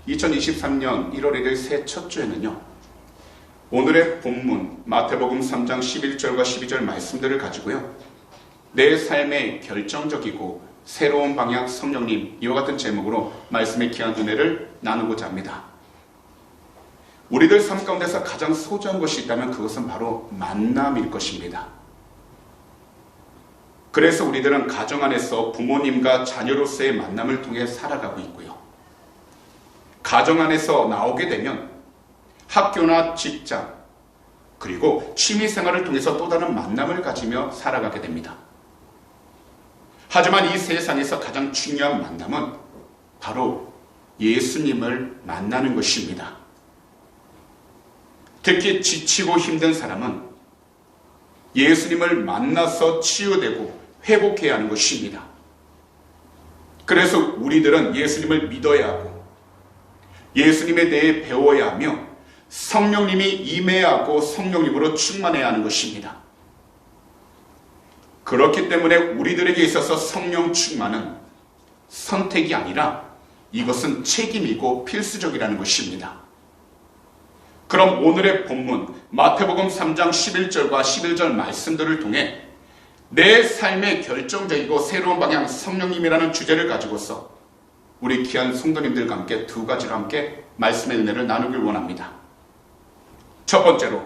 2023년 1월 1일 새 첫 주에는요, 오늘의 본문 마태복음 3장 11절과 12절 말씀들을 가지고요, 내 삶의 결정적이고 새로운 방향 성령님, 이와 같은 제목으로 말씀의 귀한 은혜를 나누고자 합니다. 우리들 삶 가운데서 가장 소중한 것이 있다면 그것은 바로 만남일 것입니다. 그래서 우리들은 가정 안에서 부모님과 자녀로서의 만남을 통해 살아가고 있고요, 가정 안에서 나오게 되면 학교나 직장, 그리고 취미생활을 통해서 또 다른 만남을 가지며 살아가게 됩니다. 하지만 이 세상에서 가장 중요한 만남은 바로 예수님을 만나는 것입니다. 특히 지치고 힘든 사람은 예수님을 만나서 치유되고 회복해야 하는 것입니다. 그래서 우리들은 예수님을 믿어야 하고 예수님에 대해 배워야 하며 성령님이 임해야 하고 성령님으로 충만해야 하는 것입니다. 그렇기 때문에 우리들에게 있어서 성령 충만은 선택이 아니라 이것은 책임이고 필수적이라는 것입니다. 그럼 오늘의 본문 마태복음 3장 11절과 11절 말씀들을 통해 내 삶의 결정적이고 새로운 방향 성령님이라는 주제를 가지고서 우리 귀한 성도님들과 함께 두 가지로 함께 말씀의 은혜를 나누길 원합니다. 첫 번째로,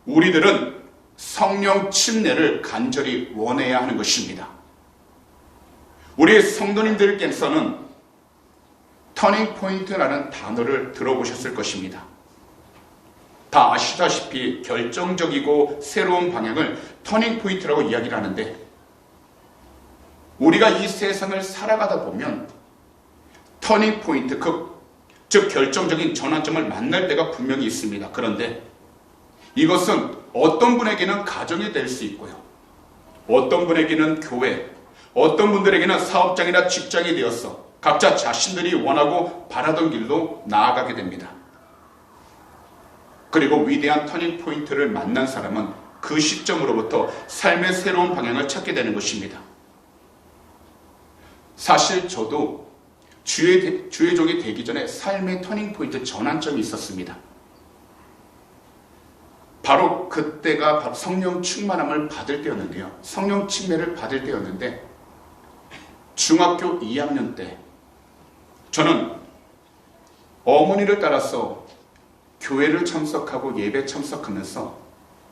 우리들은 성령 침례를 간절히 원해야 하는 것입니다. 우리 성도님들께서는 터닝 포인트라는 단어를 들어보셨을 것입니다. 다 아시다시피 결정적이고 새로운 방향을 터닝 포인트라고 이야기를 하는데, 우리가 이 세상을 살아가다 보면 터닝 포인트, 즉 결정적인 전환점을 만날 때가 분명히 있습니다. 그런데 이것은 어떤 분에게는 가정이 될 수 있고요, 어떤 분에게는 교회, 어떤 분들에게는 사업장이나 직장이 되어서 각자 자신들이 원하고 바라던 길로 나아가게 됩니다. 그리고 위대한 터닝 포인트를 만난 사람은 그 시점으로부터 삶의 새로운 방향을 찾게 되는 것입니다. 사실 저도 주의 종이 되기 전에 삶의 터닝 포인트 전환점이 있었습니다. 바로 그때가 바로 성령 충만함을 받을 때였는데요, 성령 침례를 받을 때였는데, 중학교 2학년 때 저는 어머니를 따라서 교회를 참석하고 예배 참석하면서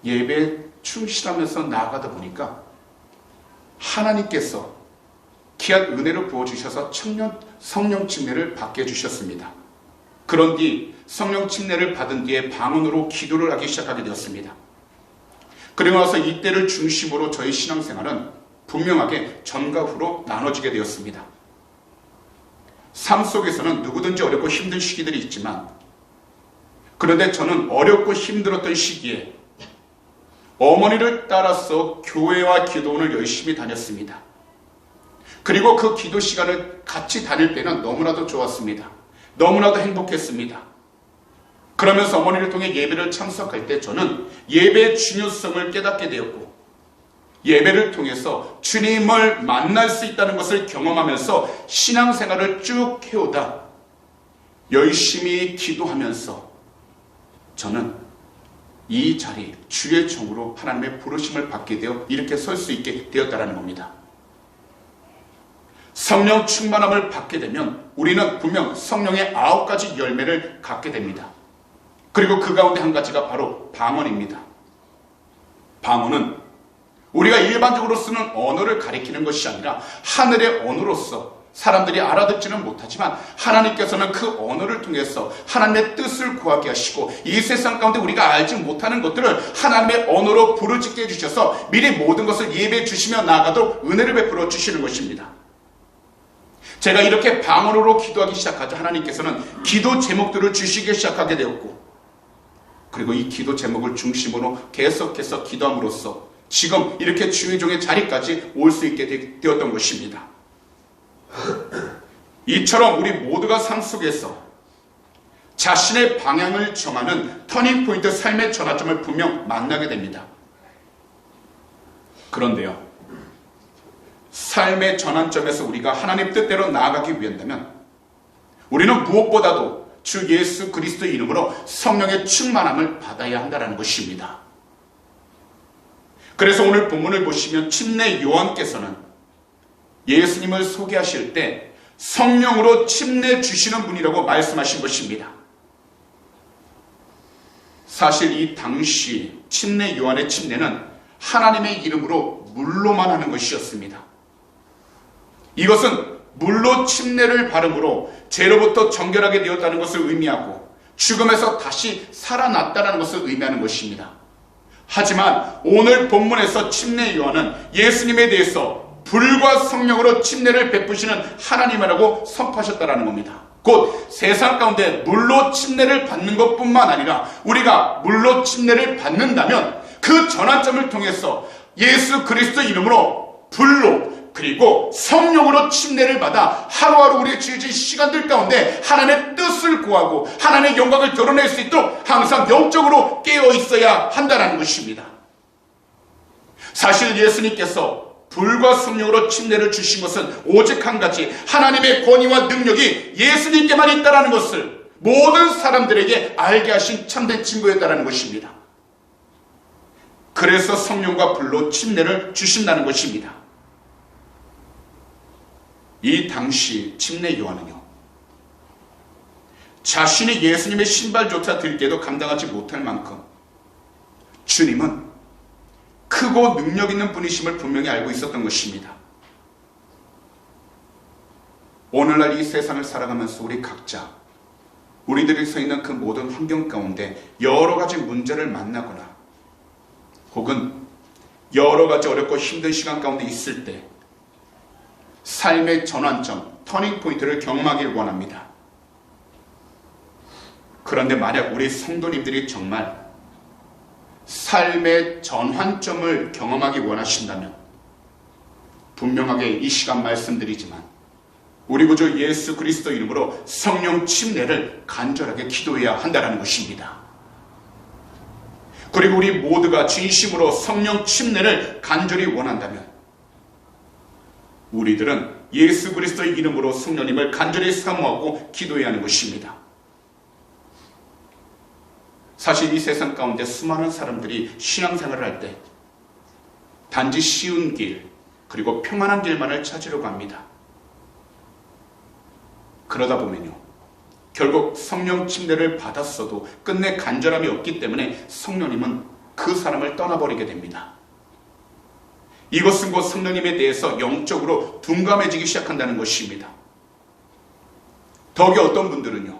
예배에 충실하면서 나아가다 보니까 하나님께서 귀한 은혜를 부어주셔서 성령 침례를 받게 해주셨습니다. 그런 뒤 성령 침례를 받은 뒤에 방언으로 기도를 하기 시작하게 되었습니다. 그리고 나서 이때를 중심으로 저희 신앙생활은 분명하게 전과 후로 나눠지게 되었습니다. 삶 속에서는 누구든지 어렵고 힘든 시기들이 있지만, 그런데 저는 어렵고 힘들었던 시기에 어머니를 따라서 교회와 기도원을 열심히 다녔습니다. 그리고 그 기도 시간을 같이 다닐 때는 너무나도 좋았습니다. 너무나도 행복했습니다. 그러면서 어머니를 통해 예배를 참석할 때 저는 예배의 중요성을 깨닫게 되었고, 예배를 통해서 주님을 만날 수 있다는 것을 경험하면서 신앙생활을 쭉 해오다 열심히 기도하면서 저는 이 자리, 주의 종으로 하나님의 부르심을 받게 되어 이렇게 설 수 있게 되었다는 겁니다. 성령 충만함을 받게 되면 우리는 분명 성령의 9가지 열매를 갖게 됩니다. 그리고 그 가운데 한 가지가 바로 방언입니다. 방언은 우리가 일반적으로 쓰는 언어를 가리키는 것이 아니라 하늘의 언어로서 사람들이 알아듣지는 못하지만 하나님께서는 그 언어를 통해서 하나님의 뜻을 구하게 하시고 이 세상 가운데 우리가 알지 못하는 것들을 하나님의 언어로 부르짖게 해주셔서 미리 모든 것을 예배해 주시며 나아가도록 은혜를 베풀어 주시는 것입니다. 제가 이렇게 방언으로 기도하기 시작하자 하나님께서는 기도 제목들을 주시기 시작하게 되었고, 그리고 이 기도 제목을 중심으로 계속해서 기도함으로써 지금 이렇게 주의 종의 자리까지 올 수 있게 되었던 것입니다. 이처럼 우리 모두가 삶 속에서 자신의 방향을 정하는 터닝 포인트, 삶의 전환점을 분명 만나게 됩니다. 그런데요, 삶의 전환점에서 우리가 하나님 뜻대로 나아가기 위한다면 우리는 무엇보다도 주 예수 그리스도 이름으로 성령의 충만함을 받아야 한다는 것입니다. 그래서 오늘 본문을 보시면 침례 요한께서는 예수님을 소개하실 때 성령으로 침례 주시는 분이라고 말씀하신 것입니다. 사실 이 당시 침례 요한의 침례는 하나님의 이름으로 물로만 하는 것이었습니다. 이것은 물로 침례를 받음으로 죄로부터 정결하게 되었다는 것을 의미하고 죽음에서 다시 살아났다는 것을 의미하는 것입니다. 하지만 오늘 본문에서 침례 요한은 예수님에 대해서 불과 성령으로 침례를 베푸시는 하나님이라고 선포하셨다는 겁니다. 곧 세상 가운데 물로 침례를 받는 것뿐만 아니라 우리가 물로 침례를 받는다면 그 전환점을 통해서 예수 그리스도 이름으로 불로 그리고 성령으로 침례를 받아 하루하루 우리의 주어진 시간들 가운데 하나님의 뜻을 구하고 하나님의 영광을 드러낼 수 있도록 항상 영적으로 깨어 있어야 한다는 것입니다. 사실 예수님께서 불과 성령으로 침례를 주신 것은 오직 한 가지, 하나님의 권위와 능력이 예수님께만 있다는 것을 모든 사람들에게 알게 하신 참된 증거였다는 것입니다. 그래서 성령과 불로 침례를 주신다는 것입니다. 이 당시 침례 요한은요, 자신이 예수님의 신발조차 들게도 감당하지 못할 만큼 주님은 크고 능력 있는 분이심을 분명히 알고 있었던 것입니다. 오늘날 이 세상을 살아가면서 우리 각자 우리들이 서 있는 그 모든 환경 가운데 여러 가지 문제를 만나거나 혹은 여러 가지 어렵고 힘든 시간 가운데 있을 때 삶의 전환점, 터닝 포인트를 경험하길 원합니다. 그런데 만약 우리 성도님들이 정말 삶의 전환점을 경험하기 원하신다면 분명하게 이 시간 말씀드리지만 우리 구주 예수 그리스도 이름으로 성령 침례를 간절하게 기도해야 한다는 것입니다. 그리고 우리 모두가 진심으로 성령 침례를 간절히 원한다면 우리들은 예수 그리스도의 이름으로 성령님을 간절히 사모하고 기도해야 하는 것입니다. 사실 이 세상 가운데 수많은 사람들이 신앙생활을 할 때 단지 쉬운 길 그리고 평안한 길만을 찾으려고 합니다. 그러다 보면요, 결국 성령 침례를 받았어도 끝내 간절함이 없기 때문에 성령님은 그 사람을 떠나버리게 됩니다. 이것은 곧 성령님에 대해서 영적으로 둔감해지기 시작한다는 것입니다. 더욱이 어떤 분들은요,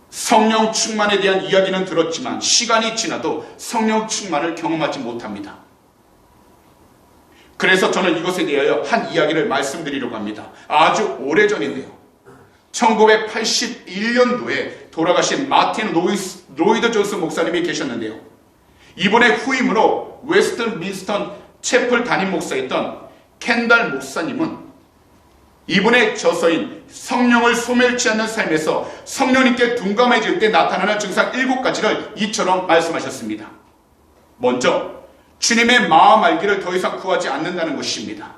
성령 충만에 대한 이야기는 들었지만 시간이 지나도 성령 충만을 경험하지 못합니다. 그래서 저는 이것에 대하여 한 이야기를 말씀드리려고 합니다. 아주 오래전인데요, 1981년도에 돌아가신 마틴 로이드 존스 목사님이 계셨는데요, 이분의 후임으로 웨스트민스턴 채플 담임 목사였던 켄달 목사님은 이분의 저서인 성령을 소멸치 않는 삶에서 성령님께 둔감해질 때 나타나는 증상 7가지를 이처럼 말씀하셨습니다. 먼저 주님의 마음 알기를 더 이상 구하지 않는다는 것입니다.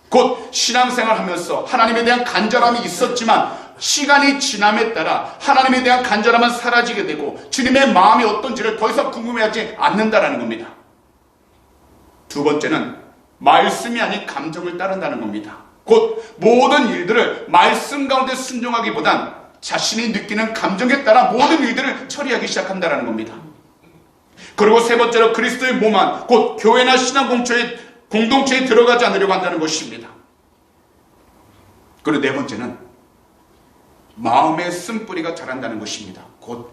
곧 신앙생활하면서 하나님에 대한 간절함이 있었지만 시간이 지남에 따라 하나님에 대한 간절함은 사라지게 되고 주님의 마음이 어떤지를 더 이상 궁금해하지 않는다는 겁니다. 두 번째는 말씀이 아닌 감정을 따른다는 겁니다. 곧 모든 일들을 말씀 가운데 순종하기보단 자신이 느끼는 감정에 따라 모든 일들을 처리하기 시작한다는 겁니다. 그리고 세 번째로 그리스도의 몸 안, 곧 교회나 신앙 공동체에 들어가지 않으려고 한다는 것입니다. 그리고 네 번째는 마음의 쓴뿌리가 자란다는 것입니다. 곧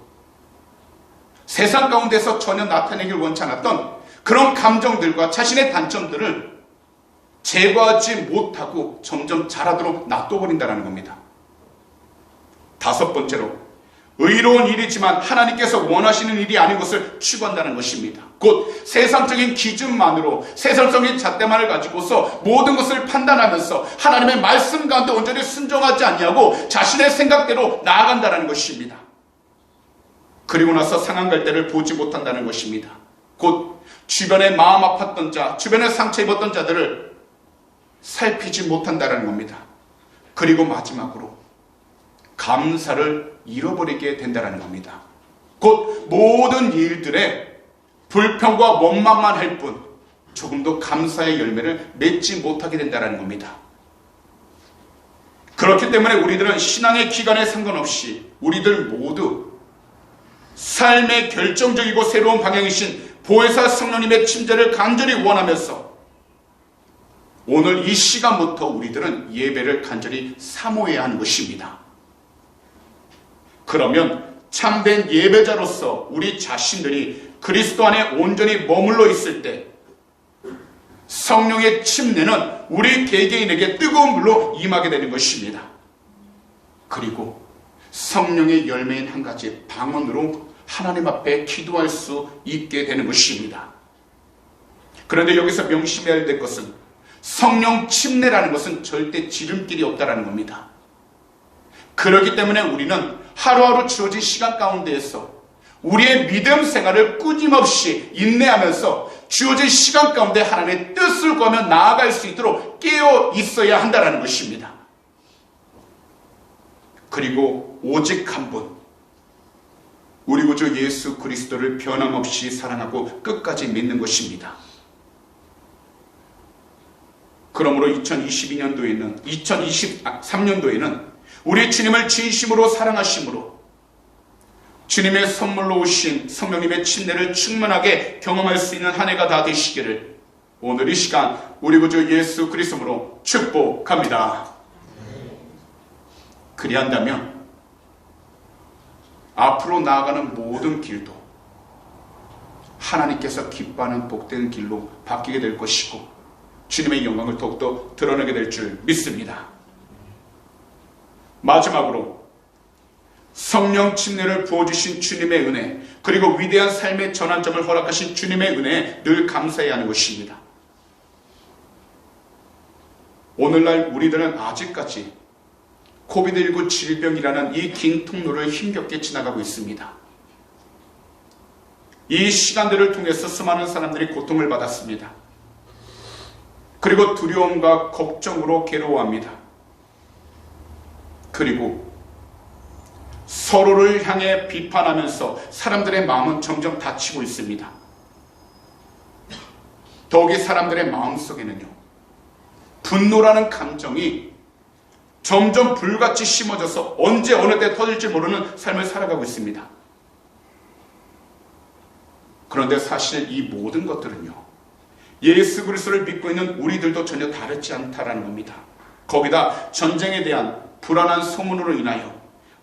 세상 가운데서 전혀 나타내길 원치 않았던 그런 감정들과 자신의 단점들을 제거하지 못하고 점점 자라도록 놔둬버린다는 겁니다. 다섯 번째로 의로운 일이지만 하나님께서 원하시는 일이 아닌 것을 추구한다는 것입니다. 곧 세상적인 기준만으로 세상적인 잣대만을 가지고서 모든 것을 판단하면서 하나님의 말씀 가운데 온전히 순종하지 아니하고 자신의 생각대로 나아간다는 것입니다. 그리고 나서 상한 갈대를 보지 못한다는 것입니다. 곧 주변에 마음 아팠던 자, 주변에 상처 입었던 자들을 살피지 못한다는 겁니다. 그리고 마지막으로 감사를 잃어버리게 된다는 겁니다. 곧 모든 일들에 불평과 원망만 할 뿐 조금도 감사의 열매를 맺지 못하게 된다는 겁니다. 그렇기 때문에 우리들은 신앙의 기간에 상관없이 우리들 모두 삶의 결정적이고 새로운 방향이신 보혜사 성령님의 침재를 간절히 원하면서 오늘 이 시간부터 우리들은 예배를 간절히 사모해야 하는 것입니다. 그러면 참된 예배자로서 우리 자신들이 그리스도 안에 온전히 머물러 있을 때 성령의 침례는 우리 개개인에게 뜨거운 물로 임하게 되는 것입니다. 그리고 성령의 열매인 한 가지 방언으로 하나님 앞에 기도할 수 있게 되는 것입니다. 그런데 여기서 명심해야 될 것은 성령 침례라는 것은 절대 지름길이 없다는 겁니다. 그렇기 때문에 우리는 하루하루 주어진 시간 가운데에서 우리의 믿음 생활을 끊임없이 인내하면서 주어진 시간 가운데 하나님의 뜻을 구하며 나아갈 수 있도록 깨어 있어야 한다는 것입니다. 그리고 오직 한 분, 우리 구주 예수 그리스도를 변함없이 사랑하고 끝까지 믿는 것입니다. 그러므로 2023년도에는 우리 주님을 진심으로 사랑하심으로 주님의 선물로 오신 성령님의 침례를 충만하게 경험할 수 있는 한 해가 다 되시기를 오늘 이 시간 우리 구주 예수 그리스도로 축복합니다. 그리한다면 앞으로 나아가는 모든 길도 하나님께서 기뻐하는 복된 길로 바뀌게 될 것이고 주님의 영광을 더욱더 드러내게 될 줄 믿습니다. 마지막으로 성령 침례를 부어주신 주님의 은혜, 그리고 위대한 삶의 전환점을 허락하신 주님의 은혜에 늘 감사해야 하는 것입니다. 오늘날 우리들은 아직까지 코비드19 질병이라는 이 긴 통로를 힘겹게 지나가고 있습니다. 이 시간들을 통해서 수많은 사람들이 고통을 받았습니다. 그리고 두려움과 걱정으로 괴로워합니다. 그리고 서로를 향해 비판하면서 사람들의 마음은 점점 다치고 있습니다. 더욱이 사람들의 마음속에는요, 분노라는 감정이 점점 불같이 심어져서 언제 어느 때 터질지 모르는 삶을 살아가고 있습니다. 그런데 사실 이 모든 것들은요, 예수 그리스도를 믿고 있는 우리들도 전혀 다르지 않다라는 겁니다. 거기다 전쟁에 대한 불안한 소문으로 인하여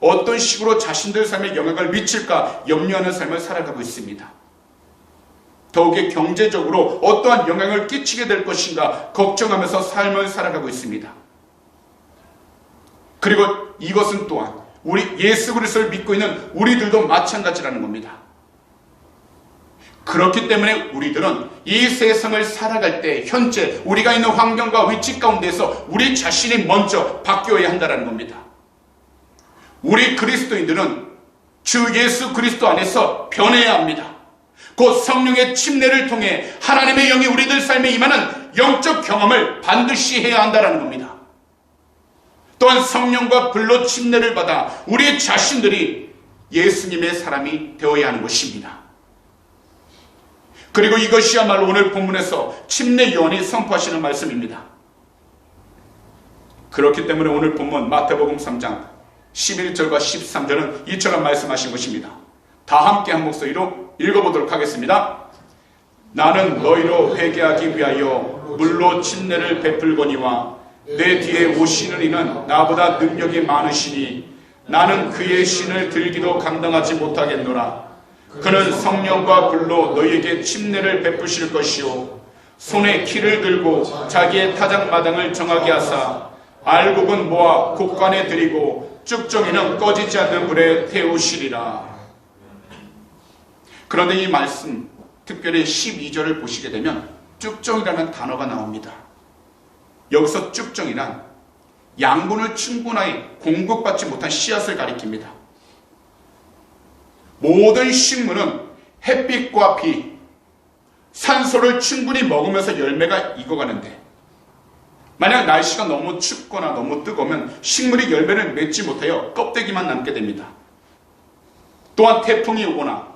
어떤 식으로 자신들 삶에 영향을 미칠까 염려하는 삶을 살아가고 있습니다. 더욱이 경제적으로 어떠한 영향을 끼치게 될 것인가 걱정하면서 삶을 살아가고 있습니다. 그리고 이것은 또한 우리 예수 그리스도를 믿고 있는 우리들도 마찬가지라는 겁니다. 그렇기 때문에 우리들은 이 세상을 살아갈 때 현재 우리가 있는 환경과 위치 가운데서 우리 자신이 먼저 바뀌어야 한다는 겁니다. 우리 그리스도인들은 주 예수 그리스도 안에서 변해야 합니다. 곧 성령의 침례를 통해 하나님의 영이 우리들 삶에 임하는 영적 경험을 반드시 해야 한다는 겁니다. 또한 성령과 불로 침례를 받아 우리 자신들이 예수님의 사람이 되어야 하는 것입니다. 그리고 이것이야말로 오늘 본문에서 침례 요한이 선포하시는 말씀입니다. 그렇기 때문에 오늘 본문 마태복음 3장 11절과 13절은 이처럼 말씀하신 것입니다. 다 함께 한 목소리로 읽어보도록 하겠습니다. 나는 너희로 회개하기 위하여 물로 침례를 베풀거니와 내 뒤에 오시는 이는 나보다 능력이 많으시니 나는 그의 신을 들기도 감당하지 못하겠노라. 그는 성령과 불로 너희에게 침례를 베푸실 것이요 손에 키를 들고 자기의 타작마당을 정하게 하사 알곡은 모아 곡간에 들이고 쭉정이는 꺼지지 않는 불에 태우시리라. 그런데 이 말씀, 특별히 12절을 보시게 되면 쭉정이라는 단어가 나옵니다. 여기서 쭉정이란 양분을 충분히 공급받지 못한 씨앗을 가리킵니다. 모든 식물은 햇빛과 비, 산소를 충분히 먹으면서 열매가 익어가는데 만약 날씨가 너무 춥거나 너무 뜨거우면 식물이 열매를 맺지 못하여 껍데기만 남게 됩니다. 또한 태풍이 오거나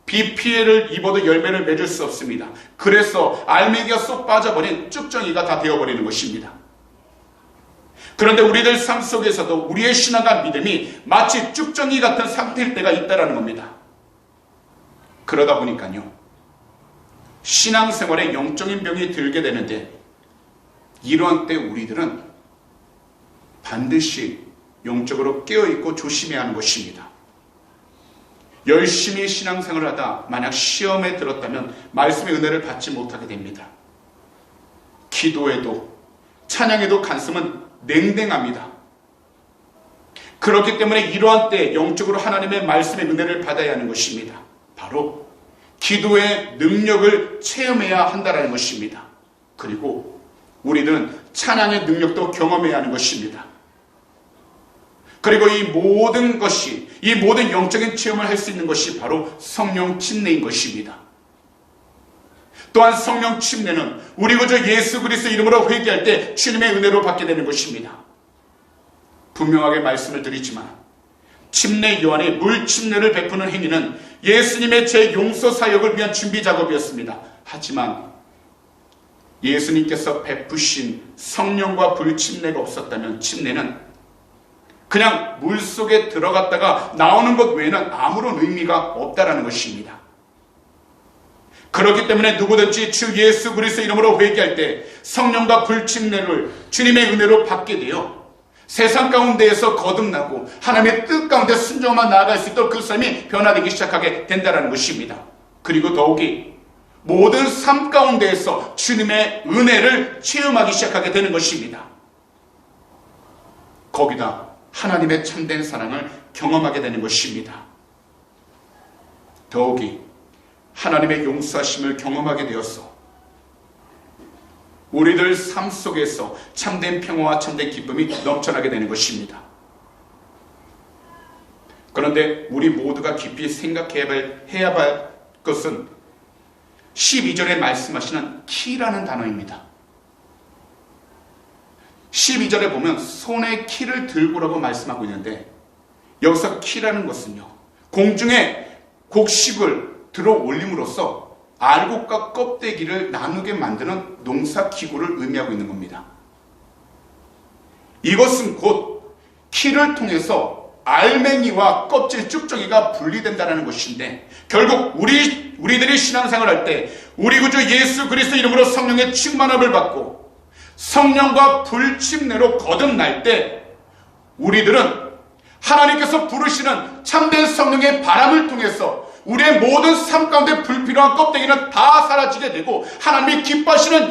비 피해를 입어도 열매를 맺을 수 없습니다. 그래서 알맹이가 쏙 빠져버린 쭉정이가 다 되어버리는 것입니다. 그런데 우리들 삶 속에서도 우리의 신앙과 믿음이 마치 쭉정이 같은 상태일 때가 있다는 겁니다. 그러다 보니까요, 신앙생활에 영적인 병이 들게 되는데, 이러한 때 우리들은 반드시 영적으로 깨어있고 조심해야 하는 것입니다. 열심히 신앙생활을 하다 만약 시험에 들었다면 말씀의 은혜를 받지 못하게 됩니다. 기도에도 찬양에도 간섭은 냉랭합니다. 그렇기 때문에 이러한 때 영적으로 하나님의 말씀의 은혜를 받아야 하는 것입니다. 바로 기도의 능력을 체험해야 한다는 것입니다. 그리고 우리는 찬양의 능력도 경험해야 하는 것입니다. 그리고 이 모든 것이, 이 모든 영적인 체험을 할 수 있는 것이 바로 성령 침례인 것입니다. 또한 성령 침례는 우리 구주 예수 그리스도 이름으로 회개할 때 주님의 은혜로 받게 되는 것입니다. 분명하게 말씀을 드리지만 침례 요한의 물 침례를 베푸는 행위는 예수님의 제 용서 사역을 위한 준비 작업이었습니다. 하지만 예수님께서 베푸신 성령과 불 침례가 없었다면 침례는 그냥 물속에 들어갔다가 나오는 것 외에는 아무런 의미가 없다라는 것입니다. 그렇기 때문에 누구든지 주 예수 그리스도 이름으로 회개할 때 성령과 불 침례를 주님의 은혜로 받게 되어 세상 가운데에서 거듭나고 하나님의 뜻 가운데 순종만 나아갈 수 있도록 그 삶이 변화되기 시작하게 된다는 것입니다. 그리고 더욱이 모든 삶 가운데에서 주님의 은혜를 체험하기 시작하게 되는 것입니다. 거기다 하나님의 참된 사랑을 경험하게 되는 것입니다. 더욱이 하나님의 용서하심을 경험하게 되어서 우리들 삶 속에서 참된 평화와 참된 기쁨이 넘쳐나게 되는 것입니다. 그런데 우리 모두가 깊이 생각해야 할 것은 12절에 말씀하시는 키라는 단어입니다. 12절에 보면 손에 키를 들고라고 말씀하고 있는데, 여기서 키라는 것은요, 공중에 곡식을 들어 올림으로써 알곡과 껍데기를 나누게 만드는 농사기구를 의미하고 있는 겁니다. 이것은 곧 키를 통해서 알맹이와 껍질 쭉정이가 분리된다는 것인데, 결국 우리들이 신앙생활을 할 때 우리 구주 예수 그리스도 이름으로 성령의 충만함을 받고 성령과 불침례로 거듭날 때 우리들은 하나님께서 부르시는 참된 성령의 바람을 통해서 우리의 모든 삶 가운데 불필요한 껍데기는 다 사라지게 되고 하나님이 기뻐하시는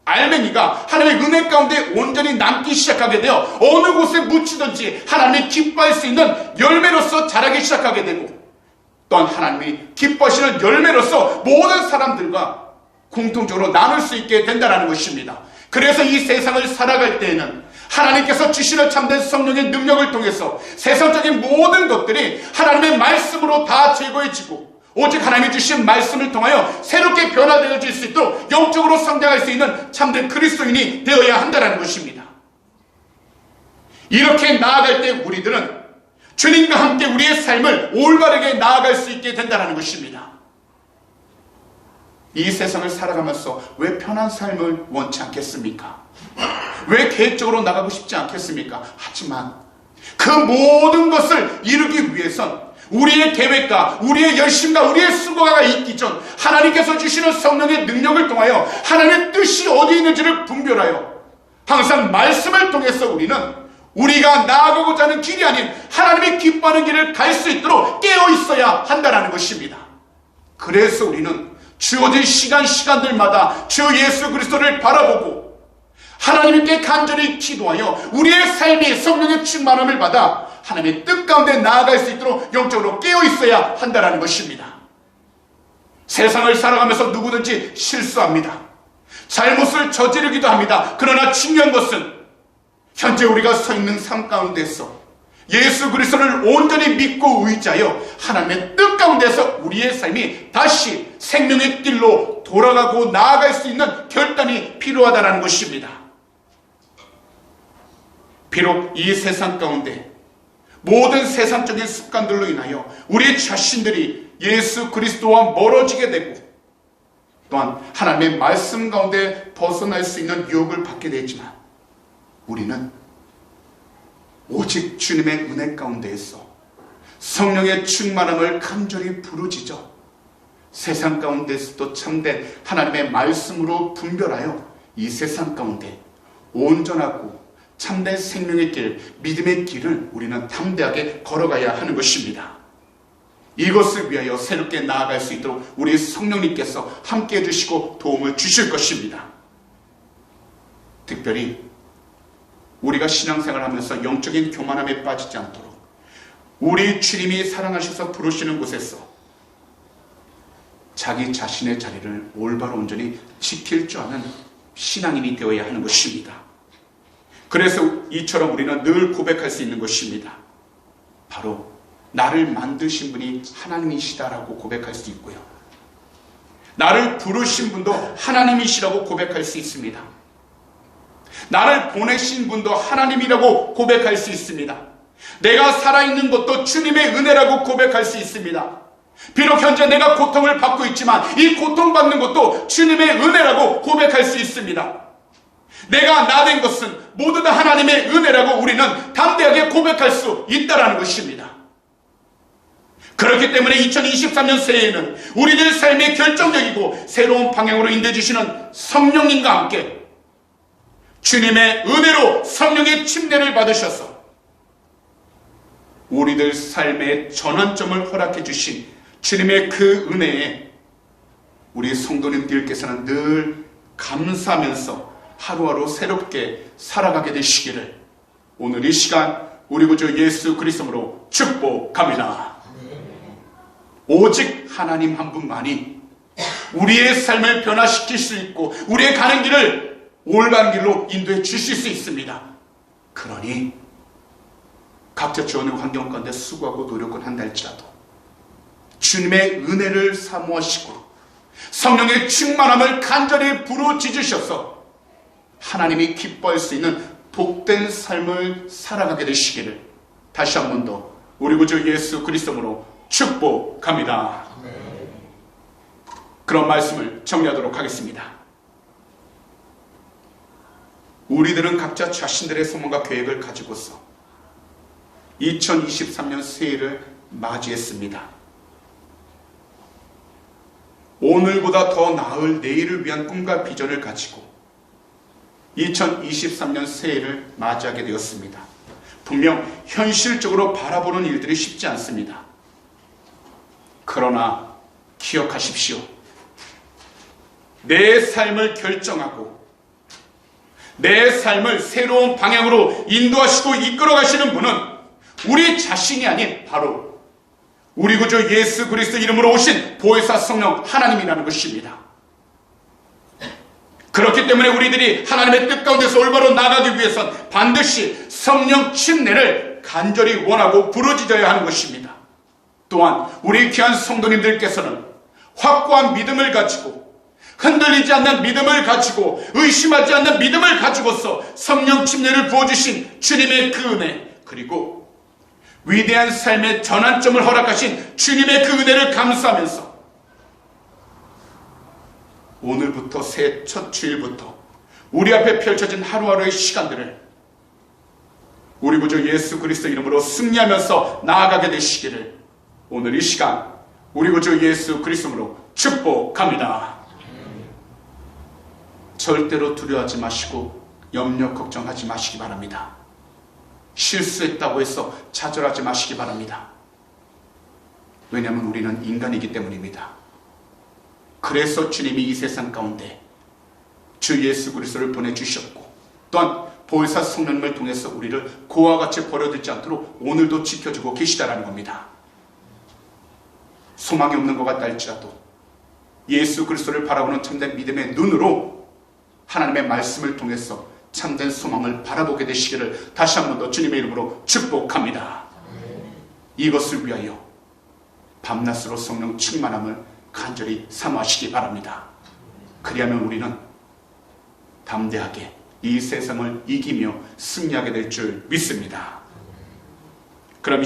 알맹이가 하나님의 은혜 가운데 온전히 남기 시작하게 되어 어느 곳에 묻히든지 하나님이 기뻐할 수 있는 열매로서 자라기 시작하게 되고, 또한 하나님이 기뻐하시는 열매로서 모든 사람들과 공통적으로 나눌 수 있게 된다는 것입니다. 그래서 이 세상을 살아갈 때에는 하나님께서 주시는 참된 성령의 능력을 통해서 세상적인 모든 것들이 하나님의 말씀으로 다 제거해지고 오직 하나님이 주신 말씀을 통하여 새롭게 변화되어질 수 있도록 영적으로 성장할 수 있는 참된 그리스도인이 되어야 한다는 것입니다. 이렇게 나아갈 때 우리들은 주님과 함께 우리의 삶을 올바르게 나아갈 수 있게 된다는 것입니다. 이 세상을 살아가면서 왜 편한 삶을 원치 않겠습니까? 왜 계획적으로 나가고 싶지 않겠습니까? 하지만 그 모든 것을 이루기 위해선 우리의 계획과 우리의 열심과 우리의 수고가 있기 전 하나님께서 주시는 성령의 능력을 통하여 하나님의 뜻이 어디 있는지를 분별하여 항상 말씀을 통해서 우리가 나아가고자 하는 길이 아닌 하나님이 기뻐하는 길을 갈 수 있도록 깨어 있어야 한다는 것입니다. 그래서 우리는 주어진 시간들마다 주 예수 그리스도를 바라보고 하나님께 간절히 기도하여 우리의 삶이 성령의 충만함을 받아 하나님의 뜻 가운데 나아갈 수 있도록 영적으로 깨어 있어야 한다는 것입니다. 세상을 살아가면서 누구든지 실수합니다. 잘못을 저지르기도 합니다. 그러나 중요한 것은 현재 우리가 서 있는 삶 가운데서 예수 그리스도를 온전히 믿고 의지하여 하나님의 뜻 가운데서 우리의 삶이 다시 생명의 길로 돌아가고 나아갈 수 있는 결단이 필요하다는 것입니다. 비록 이 세상 가운데 모든 세상적인 습관들로 인하여 우리 자신들이 예수 그리스도와 멀어지게 되고 또한 하나님의 말씀 가운데 벗어날 수 있는 유혹을 받게 되지만 우리는 오직 주님의 은혜 가운데에서 성령의 충만함을 간절히 부르짖어 세상 가운데서도 참된 하나님의 말씀으로 분별하여 이 세상 가운데 온전하고 참된 생명의 길, 믿음의 길을 우리는 담대하게 걸어가야 하는 것입니다. 이것을 위하여 새롭게 나아갈 수 있도록 우리 성령님께서 함께 해주시고 도움을 주실 것입니다. 특별히 우리가 신앙생활을 하면서 영적인 교만함에 빠지지 않도록 우리 주님이 사랑하셔서 부르시는 곳에서 자기 자신의 자리를 올바로 온전히 지킬 줄 아는 신앙인이 되어야 하는 것입니다. 그래서 이처럼 우리는 늘 고백할 수 있는 것입니다. 바로 나를 만드신 분이 하나님이시다라고 고백할 수 있고요. 나를 부르신 분도 하나님이시라고 고백할 수 있습니다. 나를 보내신 분도 하나님이라고 고백할 수 있습니다. 내가 살아있는 것도 주님의 은혜라고 고백할 수 있습니다. 비록 현재 내가 고통을 받고 있지만 이 고통받는 것도 주님의 은혜라고 고백할 수 있습니다. 내가 나된 것은 모두 다 하나님의 은혜라고 우리는 담대하게 고백할 수 있다는 것입니다. 그렇기 때문에 2023년 새해에는 우리들 삶의 결정적이고 새로운 방향으로 인도해주시는 성령님과 함께 주님의 은혜로 성령의 침례를 받으셔서 우리들 삶의 전환점을 허락해 주신 주님의 그 은혜에 우리 성도님들께서는 늘 감사하면서 하루하루 새롭게 살아가게 되시기를 오늘 이 시간 우리 구주 예수 그리스도로 축복합니다. 오직 하나님 한 분만이 우리의 삶을 변화시킬 수 있고 우리의 가는 길을 올바른 길로 인도해 주실 수 있습니다. 그러니 각자 주어진 환경 가운데 수고하고 노력을 한다 할지라도 주님의 은혜를 사모하시고 성령의 충만함을 간절히 부르짖으셔서 하나님이 기뻐할 수 있는 복된 삶을 살아가게 되시기를 다시 한 번 더 우리 구주 예수 그리스도로 축복합니다. 그런 말씀을 정리하도록 하겠습니다. 우리들은 각자 자신들의 소망과 계획을 가지고서 2023년 새해를 맞이했습니다. 오늘보다 더 나을 내일을 위한 꿈과 비전을 가지고 2023년 새해를 맞이하게 되었습니다. 분명 현실적으로 바라보는 일들이 쉽지 않습니다. 그러나 기억하십시오. 내 삶을 결정하고 내 삶을 새로운 방향으로 인도하시고 이끌어 가시는 분은 우리 자신이 아닌 바로 우리 구주 예수 그리스도 이름으로 오신 보혜사 성령 하나님이라는 것입니다. 그렇기 때문에 우리들이 하나님의 뜻 가운데서 올바로 나가기 위해선 반드시 성령 침례를 간절히 원하고 부르짖어야 하는 것입니다. 또한 우리 귀한 성도님들께서는 확고한 믿음을 가지고 흔들리지 않는 믿음을 가지고 의심하지 않는 믿음을 가지고서 성령 침례를 부어주신 주님의 그 은혜 그리고 위대한 삶의 전환점을 허락하신 주님의 그 은혜를 감사하면서 오늘부터 새해 첫 주일부터 우리 앞에 펼쳐진 하루하루의 시간들을 우리 구주 예수 그리스도 이름으로 승리하면서 나아가게 되시기를 오늘 이 시간 우리 구주 예수 그리스도로 축복합니다. 절대로 두려워하지 마시고 염려 걱정하지 마시기 바랍니다. 실수했다고 해서 좌절하지 마시기 바랍니다. 왜냐하면 우리는 인간이기 때문입니다. 그래서 주님이 이 세상 가운데 주 예수 그리스도를 보내주셨고 또한 보혜사 성령님을 통해서 우리를 고와 같이 버려두지 않도록 오늘도 지켜주고 계시다라는 겁니다. 소망이 없는 것 같다 할지라도 예수 그리스도를 바라보는 참된 믿음의 눈으로 하나님의 말씀을 통해서 참된 소망을 바라보게 되시기를 다시 한 번 더 주님의 이름으로 축복합니다. 이것을 위하여 밤낮으로 성령 충만함을 간절히 사모하시기 바랍니다. 그리하면 우리는 담대하게 이 세상을 이기며 승리하게 될 줄 믿습니다. 그럼